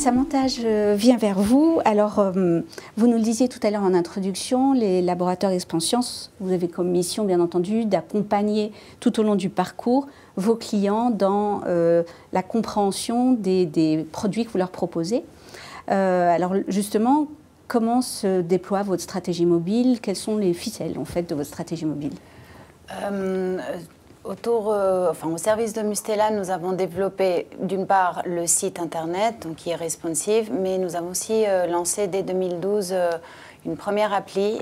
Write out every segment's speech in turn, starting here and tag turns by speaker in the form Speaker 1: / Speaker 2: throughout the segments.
Speaker 1: Samantha, je viens vers vous. Alors, vous nous le disiez tout à l'heure en introduction, les laboratoires Expanscience, vous avez comme mission, bien entendu, d'accompagner tout au long du parcours vos clients dans la compréhension des produits que vous leur proposez. Alors, justement, comment se déploie votre stratégie mobile? Quelles sont les ficelles, en fait, de votre stratégie mobile?
Speaker 2: Au service de Mustela, nous avons développé d'une part le site internet donc, qui est responsive, mais nous avons aussi lancé dès 2012 une première appli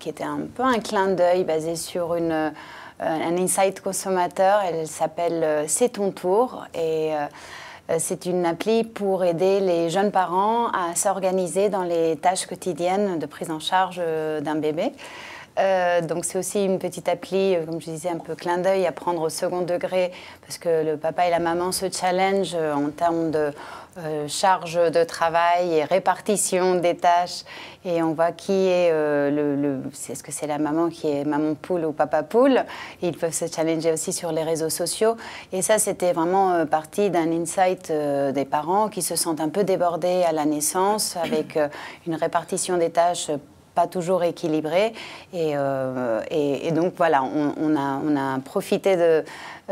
Speaker 2: qui était un peu un clin d'œil basé sur un insight consommateur. Elle s'appelle C'est ton tour et c'est une appli pour aider les jeunes parents à s'organiser dans les tâches quotidiennes de prise en charge d'un bébé. Donc c'est aussi une petite appli, comme je disais, un peu clin d'œil à prendre au second degré parce que le papa et la maman se challengent en termes de charge de travail et répartition des tâches et on voit qui est est-ce que c'est la maman qui est maman poule ou papa poule. Et ils peuvent se challenger aussi sur les réseaux sociaux et ça c'était vraiment partie d'un insight des parents qui se sentent un peu débordés à la naissance avec une répartition des tâches pas toujours équilibré. Et donc, voilà, on a profité de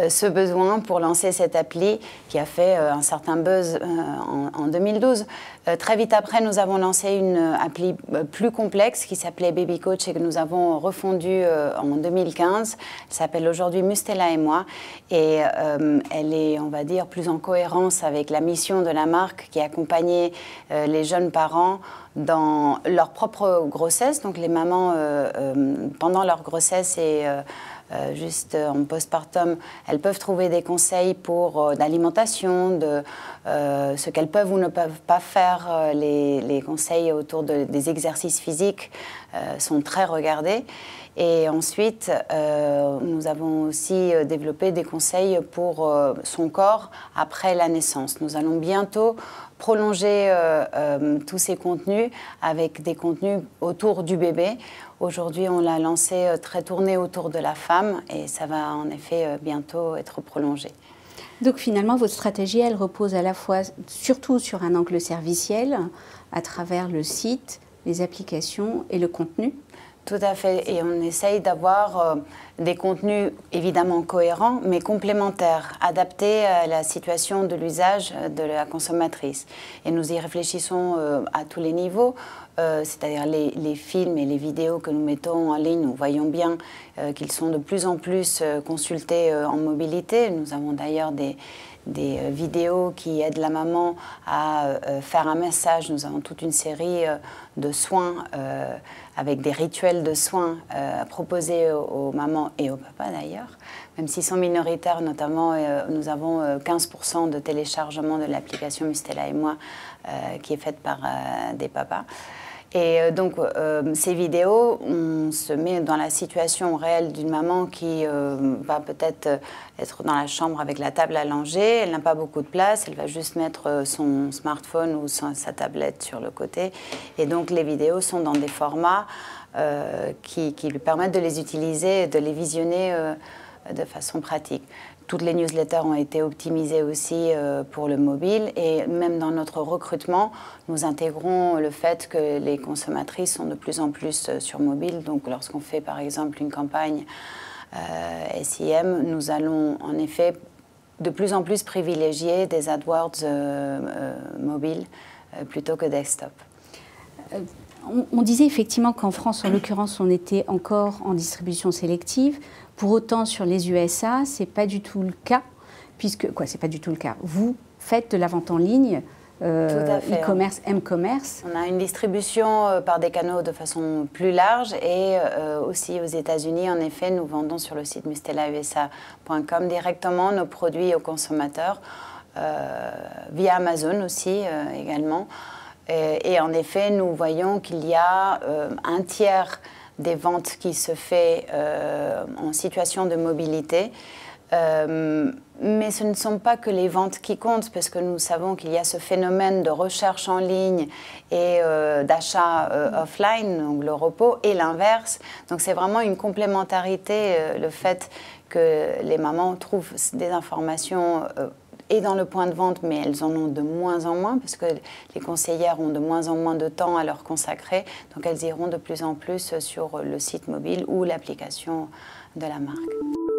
Speaker 2: ce besoin pour lancer cette appli qui a fait un certain buzz en 2012. Très vite après, nous avons lancé une appli plus complexe qui s'appelait Baby Coach et que nous avons refondue en 2015. Elle s'appelle aujourd'hui Mustela et moi. Et elle est, on va dire, plus en cohérence avec la mission de la marque qui accompagnait les jeunes parents dans leur propre grossesse, donc les mamans pendant leur grossesse et juste en postpartum, elles peuvent trouver des conseils pour d'alimentation, de ce qu'elles peuvent ou ne peuvent pas faire. Les conseils autour des exercices physiques sont très regardés. Et ensuite, nous avons aussi développé des conseils pour son corps après la naissance. Nous allons bientôt prolonger tous ces contenus avec des contenus autour du bébé. Aujourd'hui, on l'a lancé très tourné autour de la femme et ça va en effet bientôt être prolongé.
Speaker 1: Donc finalement, votre stratégie, elle repose à la fois surtout sur un angle serviciel à travers le site, les applications et le contenu.
Speaker 2: Tout à fait, et on essaye d'avoir des contenus évidemment cohérents, mais complémentaires, adaptés à la situation de l'usage de la consommatrice. Et nous y réfléchissons à tous les niveaux, c'est-à-dire les films et les vidéos que nous mettons en ligne, nous voyons bien qu'ils sont de plus en plus consultés en mobilité. Nous avons d'ailleurs des vidéos qui aident la maman à faire un massage. Nous avons toute une série de soins avec des rituels de soins à proposer aux mamans et aux papas d'ailleurs, même s'ils sont minoritaires, notamment nous avons 15% de téléchargement de l'application Mustela et moi qui est faite par des papas. Et donc, ces vidéos, on se met dans la situation réelle d'une maman qui va peut-être être dans la chambre avec la table allongée. Elle n'a pas beaucoup de place. Elle va juste mettre son smartphone ou sa tablette sur le côté. Et donc, les vidéos sont dans des formats qui lui permettent de les utiliser et de les visionner de façon pratique. Toutes les newsletters ont été optimisées aussi pour le mobile et même dans notre recrutement, nous intégrons le fait que les consommatrices sont de plus en plus sur mobile. Donc lorsqu'on fait par exemple une campagne SIM, nous allons en effet de plus en plus privilégier des AdWords mobiles plutôt que desktop.
Speaker 1: On disait effectivement qu'en France, en l'occurrence, on était encore en distribution sélective. Pour autant, sur les USA, ce n'est pas du tout le cas, puisque, c'est pas du tout le cas. Vous faites de la vente en ligne, e-commerce, m-commerce.
Speaker 2: On a une distribution par des canaux de façon plus large et aussi aux États-Unis, en effet, nous vendons sur le site mustelausa.com directement nos produits aux consommateurs, via Amazon aussi également. Et en effet, nous voyons qu'il y a un tiers des ventes qui se fait en situation de mobilité. Mais ce ne sont pas que les ventes qui comptent, parce que nous savons qu'il y a ce phénomène de recherche en ligne et d'achat offline, donc le repos, et l'inverse. Donc c'est vraiment une complémentarité, le fait que les mamans trouvent des informations et dans le point de vente, mais elles en ont de moins en moins parce que les conseillères ont de moins en moins de temps à leur consacrer. Donc elles iront de plus en plus sur le site mobile ou l'application de la marque.